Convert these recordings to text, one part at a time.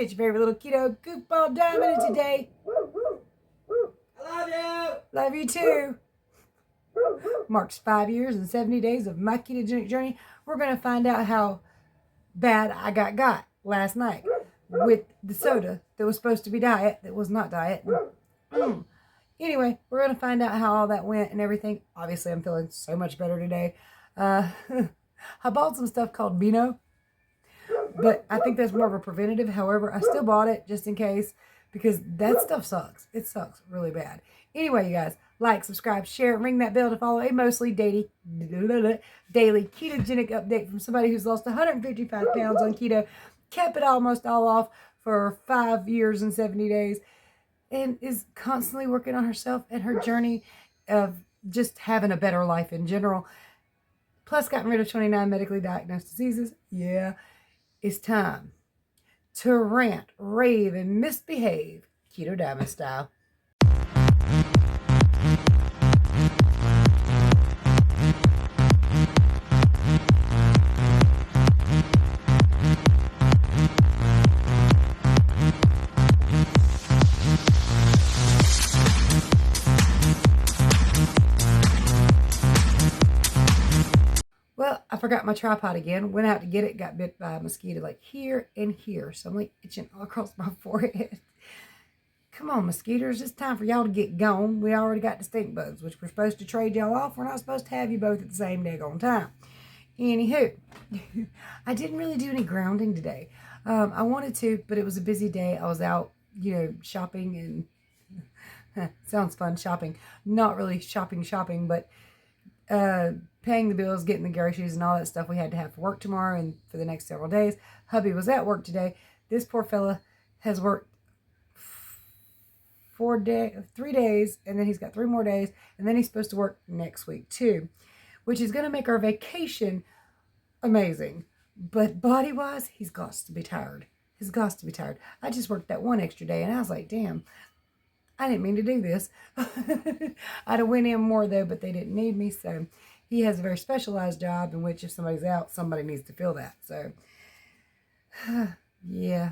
It's your favorite little keto goofball Diamond, and today, I love you. Love you too. Marks 5 years and 70 days of my ketogenic journey. We're going to find out how bad I got last night with the soda that was supposed to be diet, that was not diet. Anyway, we're going to find out how all that went and everything. Obviously, I'm feeling so much better today. I bought some stuff called Beano, but I think that's more of a preventative. However, I still bought it just in case, because that stuff sucks. It sucks really bad. Anyway, you guys, like, subscribe, share, ring that bell to follow a mostly daily ketogenic update from somebody who's lost 155 pounds on keto, kept it almost all off for 5 years and 70 days, and is constantly working on herself and her journey of just having a better life in general. Plus, gotten rid of 29 medically diagnosed diseases. Yeah, it's time to rant, rave, and misbehave Keto Diamond style. Well, I forgot my tripod again. Went out to get it. Got bit by a mosquito like here and here. So I'm like itching all across my forehead. Come on, mosquitoes. It's time for y'all to get gone. We already got the stink bugs, which we're supposed to trade y'all off. We're not supposed to have you both at the same daggone time. Anywho, I didn't really do any grounding today. I wanted to, but it was a busy day. I was out, shopping and sounds fun, shopping. Not really shopping, but paying the bills, getting the groceries and all that stuff we had to have for work tomorrow and for the next several days. Hubby was at work today. This poor fella has worked 3 days, and then he's got 3 more days, and then he's supposed to work next week too, which is going to make our vacation amazing. But body-wise, he's got to be tired. He's got to be tired. I just worked that 1 extra day, and I was like, damn, I didn't mean to do this. I'd have went in more, though, but they didn't need me. So he has a very specialized job in which if somebody's out, somebody needs to fill that. So, yeah,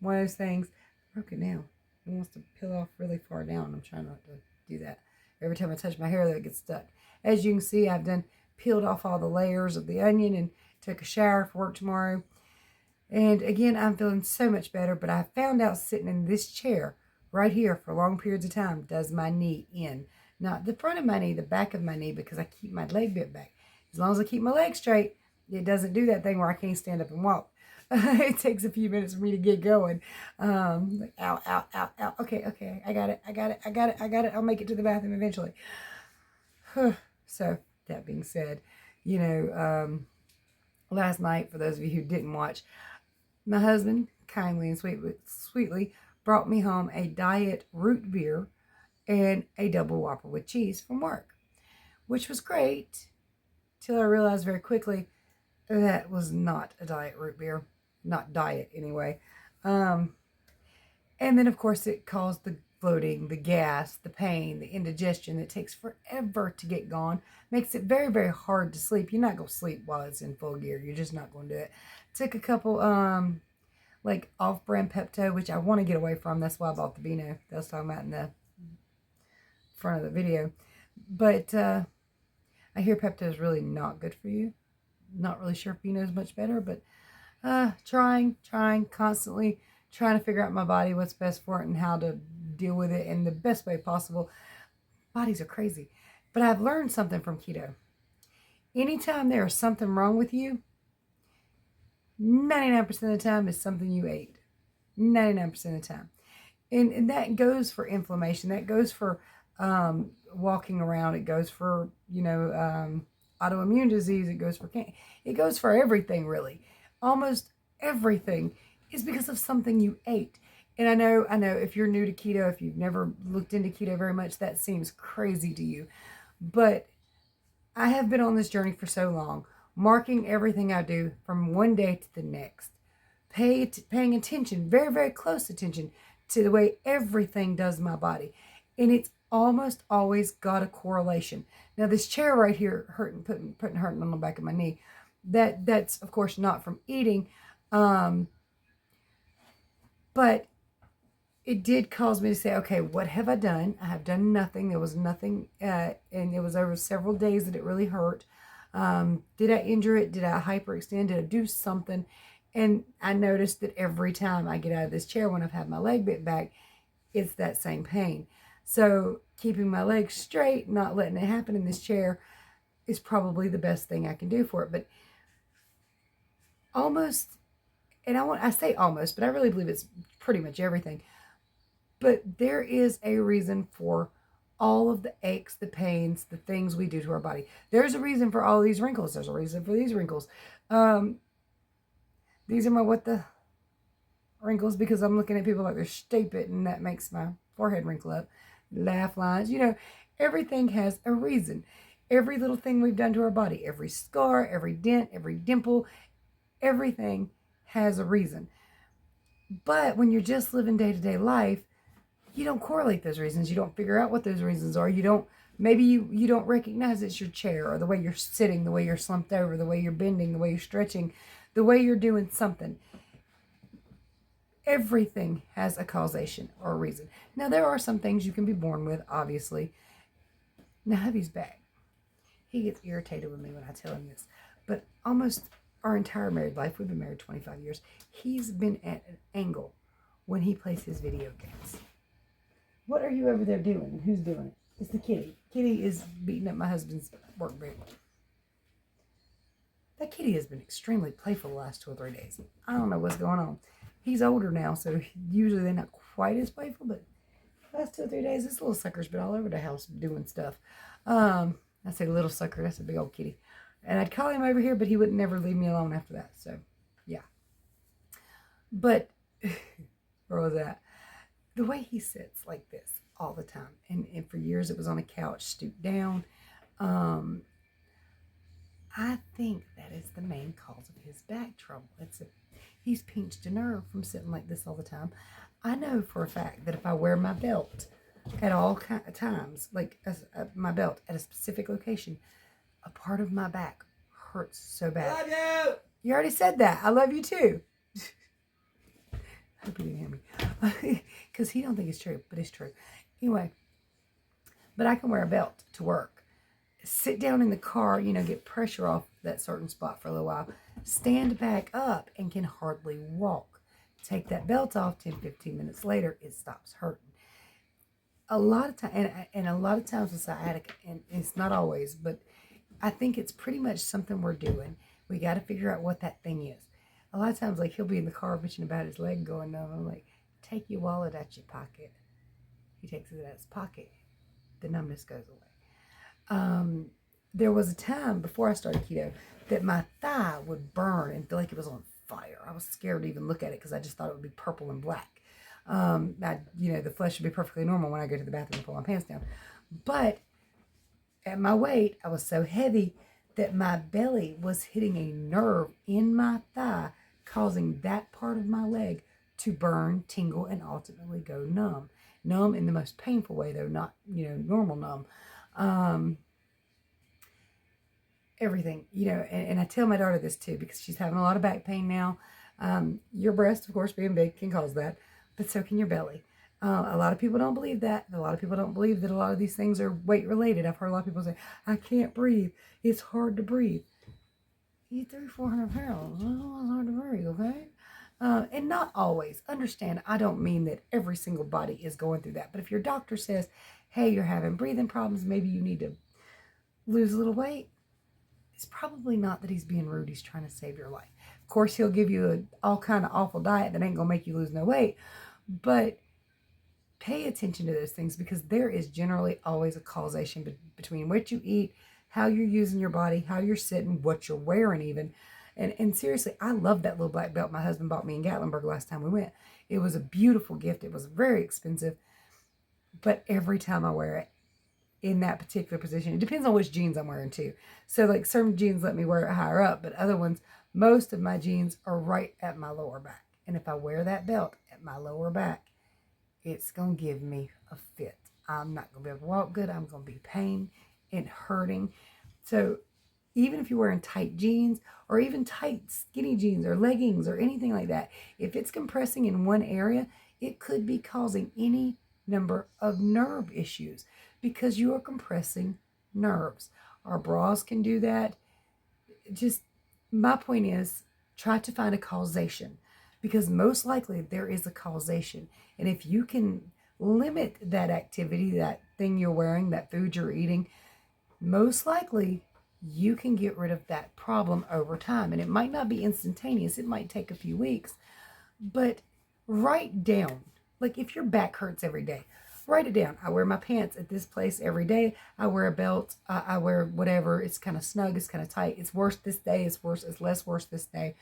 one of those things. Broken now. It wants to peel off really far down. I'm trying not to do that. Every time I touch my hair, that gets stuck. As you can see, I've peeled off all the layers of the onion and took a shower for work tomorrow. And again, I'm feeling so much better, but I found out sitting in this chair right here for long periods of time does my knee in. Not the front of my knee, the back of my knee, because I keep my leg bent back. As long as I keep my leg straight, it doesn't do that thing where I can't stand up and walk. It takes a few minutes for me to get going. Like, ow, ow, ow, ow. Okay. I got it. I'll make it to the bathroom eventually. So, that being said, last night, for those of you who didn't watch, my husband kindly and sweetly brought me home a diet root beer and a double Whopper with cheese from work, which was great till I realized very quickly that was not a diet root beer. Not diet, anyway. And then, of course, it caused the bloating, the gas, the pain, the indigestion that takes forever to get gone. Makes it very, very hard to sleep. You're not going to sleep while it's in full gear. You're just not going to do it. Took a couple, like, off-brand Pepto, which I want to get away from. That's why I bought the Beano that I was talking about in the front of the video. But I hear Pepto is really not good for you. Not really sure if Beano is much better, but trying, constantly trying to figure out my body, what's best for it, and how to deal with it in the best way possible. Bodies are crazy. But I've learned something from keto. Anytime there is something wrong with you, 99% of the time is something you ate. 99% of the time. And that goes for inflammation. That goes for walking around. It goes for, autoimmune disease. It goes for everything, really. Almost everything is because of something you ate. And I know if you're new to keto, if you've never looked into keto very much, that seems crazy to you. But I have been on this journey for so long, marking everything I do from one day to the next, paying attention, very, very close attention to the way everything does my body. And it's almost always got a correlation. Now, this chair right here hurting on the back of my knee, that's of course not from eating. But it did cause me to say, okay, what have I done? I have done nothing. There was nothing, and it was over several days that it really hurt. Did I injure it? Did I hyperextend? Did I do something? And I noticed that every time I get out of this chair when I've had my leg bit back, it's that same pain. So keeping my legs straight, not letting it happen in this chair is probably the best thing I can do for it. But almost, and I say almost, but I really believe it's pretty much everything. But there is a reason for all of the aches, the pains, the things we do to our body. There's a reason for all these wrinkles. There's a reason for these wrinkles. These are my what the wrinkles, because I'm looking at people like they're stupid, and that makes my forehead wrinkle up. Laugh lines. Everything has a reason. Every little thing we've done to our body, every scar, every dent, every dimple, everything has a reason. But when you're just living day-to-day life, you don't correlate those reasons. You don't figure out what those reasons are. Maybe you don't recognize it's your chair, or the way you're sitting, the way you're slumped over, the way you're bending, the way you're stretching, the way you're doing something. Everything has a causation or a reason. Now, there are some things you can be born with, obviously. Now, hubby's back. He gets irritated with me when I tell him this. But almost our entire married life, we've been married 25 years, he's been at an angle when he plays his video games. What are you over there doing? Who's doing it? It's the kitty. Kitty is beating up my husband's workbench. That kitty has been extremely playful the last 2 or 3 days. I don't know what's going on. He's older now, so usually they're not quite as playful, but the last 2 or 3 days, this little sucker's been all over the house doing stuff. I say little sucker, that's a big old kitty. And I'd call him over here, but he would never leave me alone after that. So, yeah. But, where was that? The way he sits like this all the time, and for years it was on a couch, stooped down. I think that is the main cause of his back trouble. He's pinched a nerve from sitting like this all the time. I know for a fact that if I wear my belt at all times, like my belt at a specific location, a part of my back hurts so bad. I love you! You already said that. I love you too. Hope you didn't hear me. Because he don't think it's true, but it's true. Anyway, but I can wear a belt to work. Sit down in the car, get pressure off that certain spot for a little while. Stand back up and can hardly walk. Take that belt off, 10, 15 minutes later, it stops hurting. A lot of time, and a lot of times with sciatica, and it's not always, but I think it's pretty much something we're doing. We got to figure out what that thing is. A lot of times, like, he'll be in the car bitching about his leg going numb. I'm like, take your wallet out your pocket. He takes it out of his pocket. The numbness goes away. There was a time before I started keto that my thigh would burn and feel like it was on fire. I was scared to even look at it because I just thought it would be purple and black. The flesh should be perfectly normal when I go to the bathroom and pull my pants down. But at my weight, I was so heavy that my belly was hitting a nerve in my thigh, causing that part of my leg to burn, tingle, and ultimately go numb. Numb in the most painful way, though, not, normal numb. Everything, and I tell my daughter this too, because she's having a lot of back pain now. Your breast, of course, being big can cause that, but so can your belly. A lot of people don't believe that. A lot of people don't believe that a lot of these things are weight related. I've heard a lot of people say, I can't breathe. It's hard to breathe. You eat 300-400 pounds. Oh, it's hard to breathe, okay? And not always. Understand, I don't mean that every single body is going through that. But if your doctor says, hey, you're having breathing problems, maybe you need to lose a little weight, it's probably not that he's being rude. He's trying to save your life. Of course, he'll give you all kind of awful diet that ain't going to make you lose no weight. But pay attention to those things, because there is generally always a causation between what you eat, how you're using your body, how you're sitting, what you're wearing even. And seriously, I love that little black belt my husband bought me in Gatlinburg last time we went. It was a beautiful gift. It was very expensive. But every time I wear it in that particular position, it depends on which jeans I'm wearing too. So like certain jeans let me wear it higher up, but other ones, most of my jeans are right at my lower back. And if I wear that belt at my lower back, it's going to give me a fit. I'm not going to be able to walk good. I'm going to be pain and hurting. So even if you're wearing tight jeans or even tight skinny jeans or leggings or anything like that, if it's compressing in one area, it could be causing any number of nerve issues because you are compressing nerves. Our bras can do that. Just my point is, try to find a causation, because most likely there is a causation. And if you can limit that activity, that thing you're wearing, that food you're eating, most likely you can get rid of that problem over time. And it might not be instantaneous, it might take a few weeks, but write down, like if your back hurts every day, write it down. I wear my pants at this place every day. I wear a belt. I wear whatever. It's kind of snug. It's kind of tight. It's worse this day. It's worse. It's less worse this day.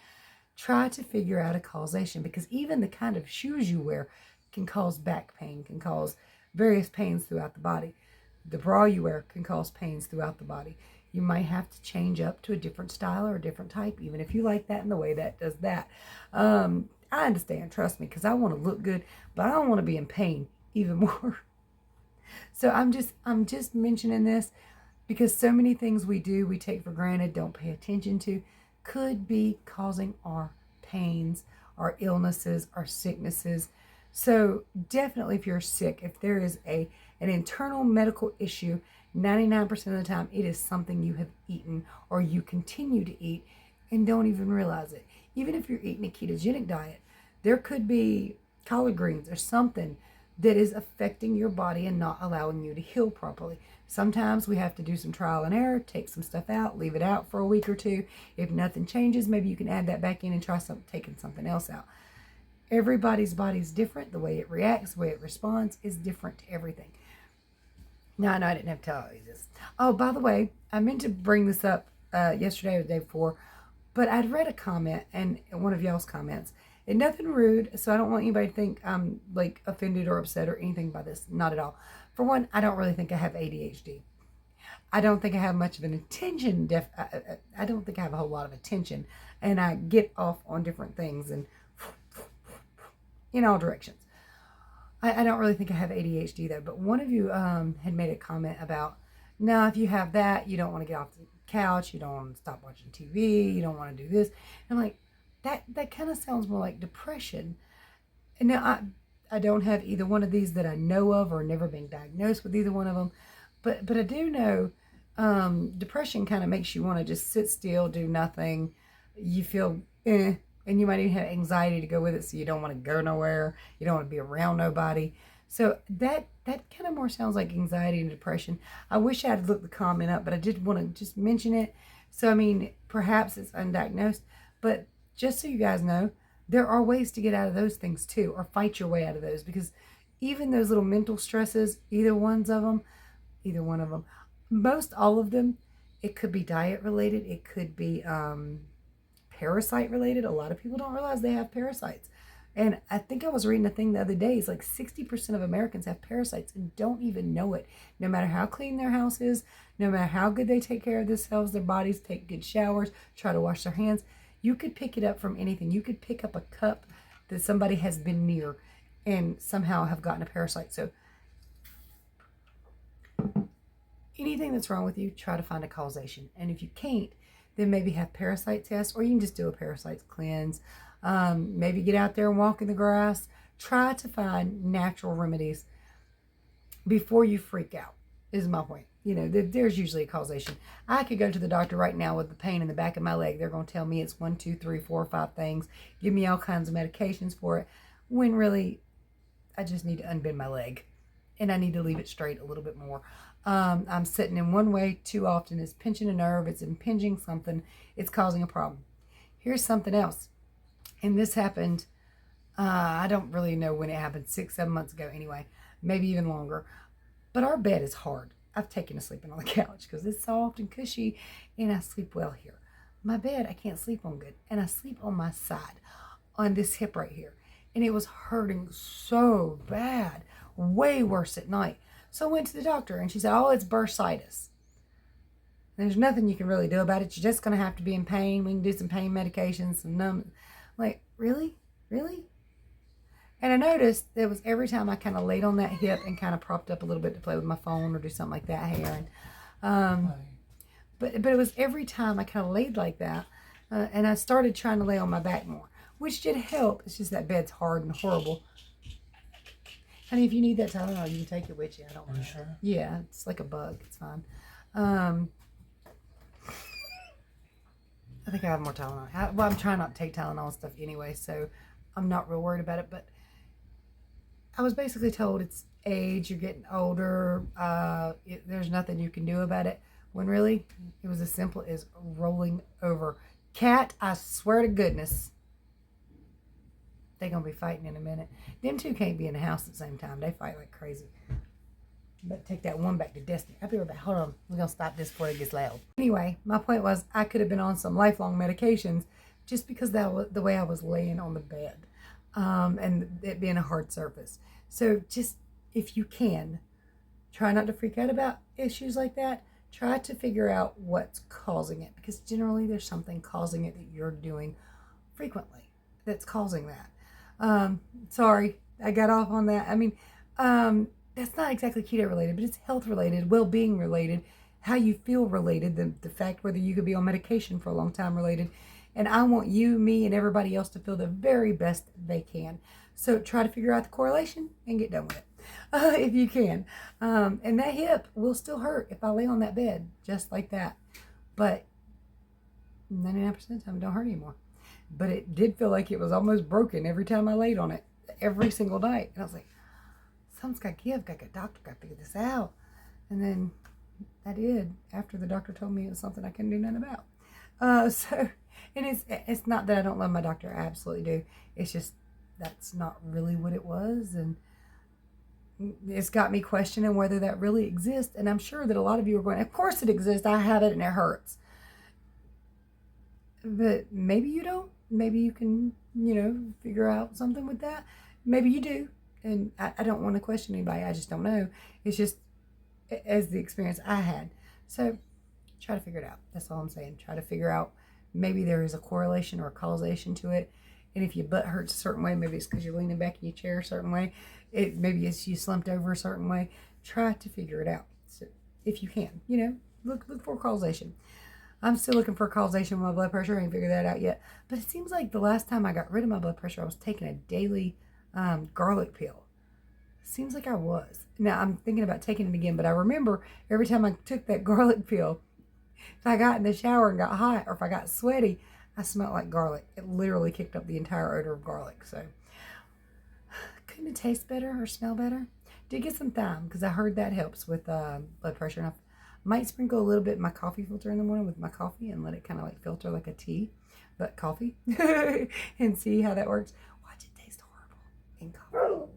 Try to figure out a causation, because even the kind of shoes you wear can cause back pain, can cause various pains throughout the body. The bra you wear can cause pains throughout the body. You might have to change up to a different style or a different type, even if you like that and the way that does that. I understand, trust me, because I want to look good, but I don't want to be in pain even more. So I'm just mentioning this because so many things we do, we take for granted, don't pay attention to, could be causing our pains, our illnesses, our sicknesses. So definitely, if you're sick, if there is an internal medical issue, 99% of the time it is something you have eaten or you continue to eat and don't even realize it. Even if you're eating a ketogenic diet, there could be collard greens or something that is affecting your body and not allowing you to heal properly. Sometimes we have to do some trial and error, take some stuff out, leave it out for a week or two. If nothing changes, maybe you can add that back in and try taking something else out. Everybody's body is different. The way it reacts, the way it responds is different to everything. Now, I know I didn't have to tell you this. Oh, by the way, I meant to bring this up yesterday or the day before, but I'd read a comment, and one of y'all's comments, and nothing rude, so I don't want anybody to think I'm like offended or upset or anything by this. Not at all. For one, I don't really think I have ADHD. I don't think I have much of an attention. I don't think I have a whole lot of attention, and I get off on different things and in all directions. I don't really think I have ADHD though. But one of you had made a comment about, now if you have that, you don't want to get off the couch, you don't want to stop watching TV, you don't want to do this. And I'm like, that kind of sounds more like depression. And now I don't have either one of these that I know of, or never been diagnosed with either one of them. But I do know depression kind of makes you want to just sit still, do nothing. You feel and you might even have anxiety to go with it, so you don't want to go nowhere. You don't want to be around nobody. So that kind of more sounds like anxiety and depression. I wish I had looked the comment up, but I did want to just mention it. So, I mean, perhaps it's undiagnosed, but just so you guys know, there are ways to get out of those things too, or fight your way out of those, because even those little mental stresses, either one of them, most all of them, it could be diet related, it could be parasite related. A lot of people don't realize they have parasites. And I think I was reading a thing the other day, it's like 60% of Americans have parasites and don't even know it. No matter how clean their house is, no matter how good they take care of themselves, their bodies, take good showers, try to wash their hands, you could pick it up from anything. You could pick up a cup that somebody has been near and somehow have gotten a parasite. So anything that's wrong with you, try to find a causation. And if you can't, then maybe have parasite tests, or you can just do a parasite cleanse. Maybe get out there and walk in the grass. Try to find natural remedies before you freak out, is my point. You know, there's usually a causation. I could go to the doctor right now with the pain in the back of my leg. They're going to tell me it's 1, 2, 3, 4, 5 things. Give me all kinds of medications for it. When really, I just need to unbend my leg. And I need to leave it straight a little bit more. I'm sitting in one way too often. It's pinching a nerve. It's impinging something. It's causing a problem. Here's something else. And this happened, I don't really know when it happened, 6, 7 months ago anyway, maybe even longer. But our bed is hard. I've taken to sleeping on the couch because it's soft and cushy and I sleep well here. My bed, I can't sleep on good. And I sleep on my side, on this hip right here. And it was hurting so bad, way worse at night. So I went to the doctor and she said, oh, it's bursitis. There's nothing you can really do about it. You're just going to have to be in pain. We can do some pain medications, some numb. Like, really? Really? And I noticed it was every time I kind of laid on that hip and kind of propped up a little bit to play with my phone or do something like that here. And But it was every time I kind of laid like that, and I started trying to lay on my back more, which did help. It's just that bed's hard and horrible. Honey, if you need that Tylenol, you can take it with you. I don't know. Sure? Yeah, it's like a bug. It's fine. I think I have more Tylenol. Well, I'm trying not to take Tylenol and stuff anyway, so I'm not real worried about it. But I was basically told it's age, you're getting older, there's nothing you can do about it. When really, it was as simple as rolling over. Cat, I swear to goodness, they're going to be fighting in a minute. Them two can't be in the house at the same time. They fight like crazy. But take that one back to Destiny. I'll be right back. Hold on. We're going to stop this before it gets loud. Anyway, my point was I could have been on some lifelong medications just because that was the way I was laying on the bed. And it being a hard surface. So just, if you can, try not to freak out about issues like that. Try to figure out what's causing it, because generally there's something causing it that you're doing frequently that's causing that. Sorry, I got off on that. I mean, that's not exactly keto related, but it's health related, well-being related, how you feel related, the fact whether you could be on medication for a long time related. And I want you, me, and everybody else to feel the very best they can. So try to figure out the correlation and get done with it if you can. And that hip will still hurt if I lay on that bed just like that. But 99% of the time, it don't hurt anymore. But it did feel like it was almost broken every time I laid on it, every single night. And I was like, something's got to give. Got to get a doctor. Got to figure this out. And then I did after the doctor told me it was something I couldn't do nothing about. And it's not that I don't love my doctor. I absolutely do. It's just that's not really what it was. And it's got me questioning whether that really exists. And I'm sure that a lot of you are going, of course it exists. I have it and it hurts. But maybe you don't. Maybe you can, figure out something with that. Maybe you do. And I don't want to question anybody. I just don't know. It's just as the experience I had. So try to figure it out. That's all I'm saying. Try to figure out. Maybe there is a correlation or a causation to it. And if your butt hurts a certain way, maybe it's because you're leaning back in your chair a certain way. Maybe it's you slumped over a certain way. Try to figure it out. So if you can, look for causation. I'm still looking for causation with my blood pressure. I ain't figured that out yet. But it seems like the last time I got rid of my blood pressure, I was taking a daily garlic pill. Seems like I was. Now, I'm thinking about taking it again, but I remember every time I took that garlic pill, if I got in the shower and got hot, or if I got sweaty, I smelled like garlic. It literally kicked up the entire odor of garlic. So, couldn't it taste better or smell better? Did get some thyme, because I heard that helps with blood pressure. And I might sprinkle a little bit in my coffee filter in the morning with my coffee and let it kind of like filter like a tea, but coffee, and see how that works. Watch it taste horrible in coffee.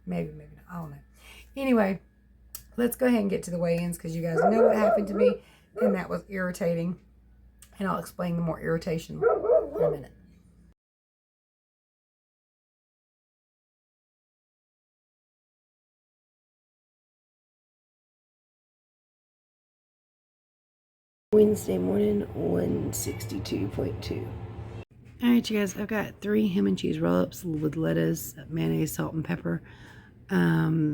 Maybe not. I don't know. Anyway, let's go ahead and get to the weigh-ins, because you guys know what happened to me, and that was irritating. And I'll explain the more irritation in a minute. Wednesday morning, 162.2. All right, you guys, I've got 3 ham and cheese roll-ups with lettuce, mayonnaise, salt, and pepper. I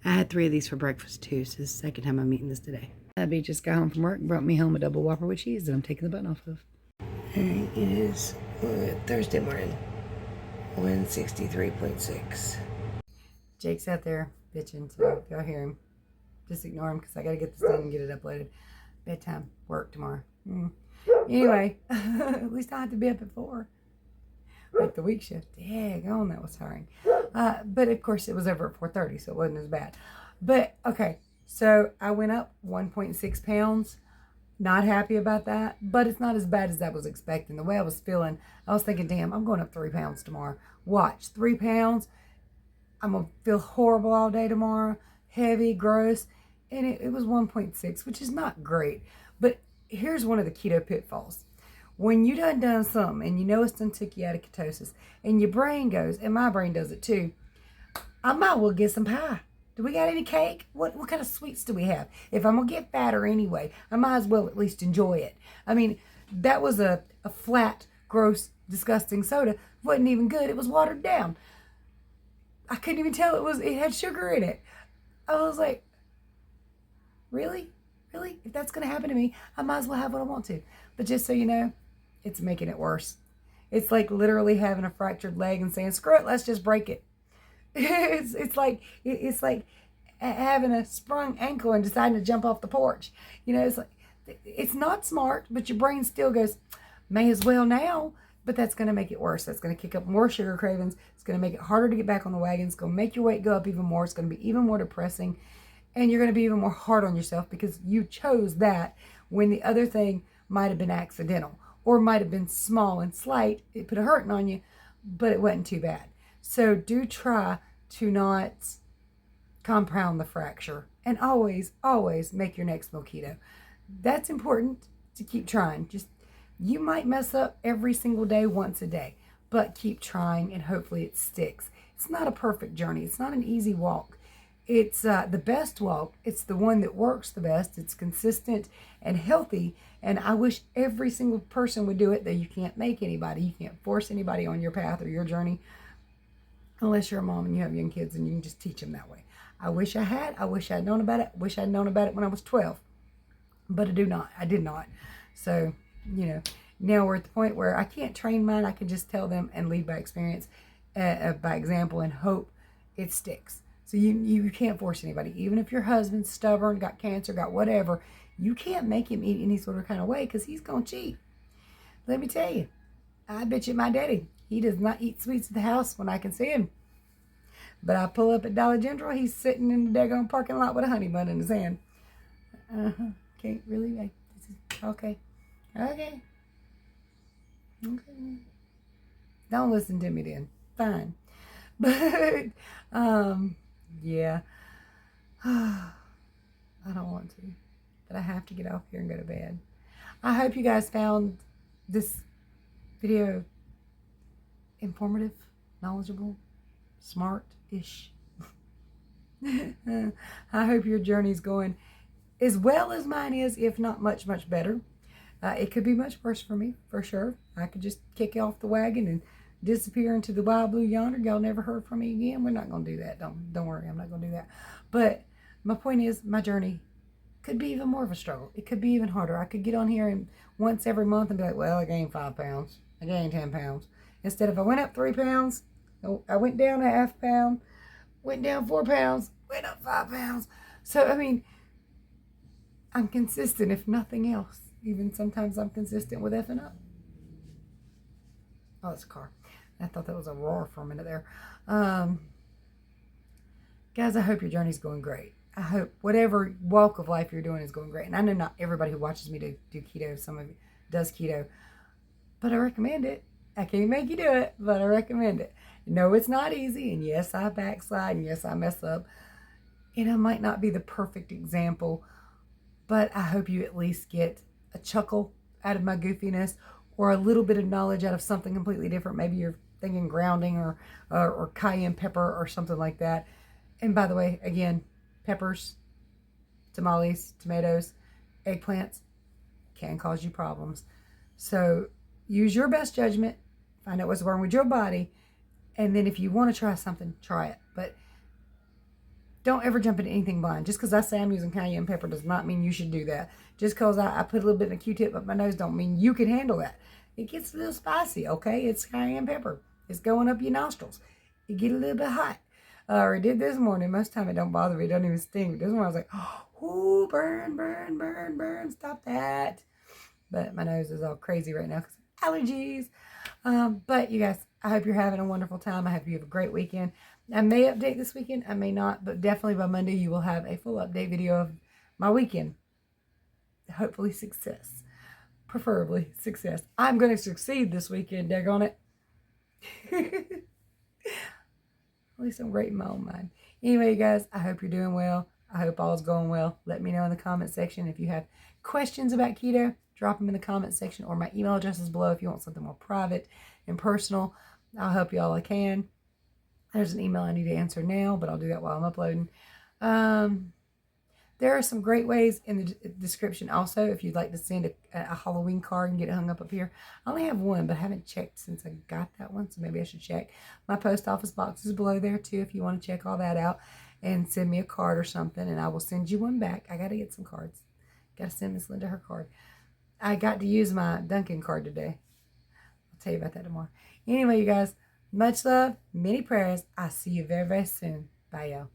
had 3 of these for breakfast too, so this is the second time I'm eating this today. Abby just got home from work and brought me home a double Whopper with cheese that I'm taking the bun off of. Alright, it is Thursday morning, 163.6. Jake's out there bitching, so if y'all hear him, just ignore him, because I gotta get this done and get it uploaded. Bedtime, work tomorrow. Anyway, at least I have to be up at 4. Like the week shift. Daggone, that was tiring. But of course it was over at 4:30, so it wasn't as bad. But okay, so I went up 1.6 pounds. Not happy about that, but it's not as bad as I was expecting. The way I was feeling, I was thinking, damn, I'm going up 3 pounds tomorrow. Watch, 3 pounds. I'm going to feel horrible all day tomorrow. Heavy, gross. And it was 1.6, which is not great. But here's one of the keto pitfalls. When you done something and you know it's done took you out of ketosis, and your brain goes, and my brain does it too, I might well get some pie. Do we got any cake? What kind of sweets do we have? If I'm going to get fatter anyway, I might as well at least enjoy it. I mean, that was a flat, gross, disgusting soda. It wasn't even good. It was watered down. I couldn't even tell it had sugar in it. I was like, really? really, if that's going to happen to me, I might as well have what I want to. But just so you know, it's making it worse. It's like literally having a fractured leg and saying, screw it, let's just break it. It's like having a sprung ankle and deciding to jump off the porch. It's like, it's not smart, but your brain still goes, may as well now. But that's going to make it worse. That's going to kick up more sugar cravings. It's going to make it harder to get back on the wagon. It's going to make your weight go up even more. It's going to be even more depressing. And you're going to be even more hard on yourself because you chose that when the other thing might have been accidental or might have been small and slight. It put a hurting on you, but it wasn't too bad. So do try to not compound the fracture. And always, always make your next meal keto. That's important to keep trying. You might mess up every single day, once a day, but keep trying and hopefully it sticks. It's not a perfect journey. It's not an easy walk. It's the best walk. It's the one that works the best. It's consistent and healthy. And I wish every single person would do it, though you can't make anybody. You can't force anybody on your path or your journey unless you're a mom and you have young kids and you can just teach them that way. I wish I had. I wish I'd known about it. I wish I'd known about it when I was 12. But I did not. So, now we're at the point where I can't train mine. I can just tell them and lead by experience, by example, and hope it sticks. So you can't force anybody. Even if your husband's stubborn, got cancer, got whatever, you can't make him eat any sort of kind of way because he's going to cheat. Let me tell you, I bet you my daddy, he does not eat sweets at the house when I can see him. But I pull up at Dollar General, he's sitting in the daggone parking lot with a honey bun in his hand. Can't really make this. Okay. Don't listen to me then. Fine. But, yeah. I don't want to. But I have to get off here and go to bed. I hope you guys found this video informative, knowledgeable, smart-ish. I hope your journey's going as well as mine is, if not much, much better. It could be much worse for me, for sure. I could just kick off the wagon and disappear into the wild blue yonder. Y'all never heard from me again. We're not going to do that. Don't worry. I'm not going to do that. But my point is, my journey could be even more of a struggle. It could be even harder. I could get on here and once every month and be like, well, I gained 5 pounds. I gained 10 pounds. Instead of I went up 3 pounds, I went down a half pound, went down 4 pounds, went up 5 pounds. So, I mean, I'm consistent, if nothing else. Even sometimes I'm consistent with effing up. Oh, it's a car. I thought that was a roar for a minute there. Guys, I hope your journey's going great. I hope whatever walk of life you're doing is going great. And I know not everybody who watches me do keto, some of you does keto, but I recommend it. I can't make you do it, but I recommend it. No, it's not easy. And yes, I backslide. And yes, I mess up. And I might not be the perfect example, but I hope you at least get a chuckle out of my goofiness or a little bit of knowledge out of something completely different. Maybe you're thinking grounding or cayenne pepper or something like that. And by the way, again, peppers, tamales, tomatoes, eggplants can cause you problems. So use your best judgment, find out what's wrong with your body, and then if you want to try something, try it. But don't ever jump into anything blind. Just because I say I'm using cayenne pepper does not mean you should do that. Just because I put a little bit in a Q-tip up my nose don't mean you can handle that. It gets a little spicy, okay? It's cayenne pepper. It's going up your nostrils. It get a little bit hot. Or it did this morning. Most time it don't bother me. It doesn't even sting. This morning I was like, oh, burn, burn, burn, burn. Stop that. But my nose is all crazy right now because of allergies. But you guys, I hope you're having a wonderful time. I hope you have a great weekend. I may update this weekend. I may not. But definitely by Monday, you will have a full update video of my weekend. Hopefully success. Preferably success. I'm going to succeed this weekend, daggone it. At least I'm right in my own mind. Anyway, you guys, I hope you're doing well. I hope all is going well. Let me know in the comment section. If you have questions about keto, drop them in the comment section, or my email address is below if you want something more private and personal. I'll help you all I can. There's an email I need to answer now, but I'll do that while I'm uploading. There are some great ways in the description also if you'd like to send a Halloween card and get it hung up here. I only have one, but I haven't checked since I got that one, so maybe I should check. My post office box is below there too if you want to check all that out and send me a card or something, and I will send you one back. I got to get some cards. Got to send Miss Linda her card. I got to use my Dunkin' card today. I'll tell you about that tomorrow. Anyway, you guys, much love, many prayers. I'll see you very, very soon. Bye, y'all.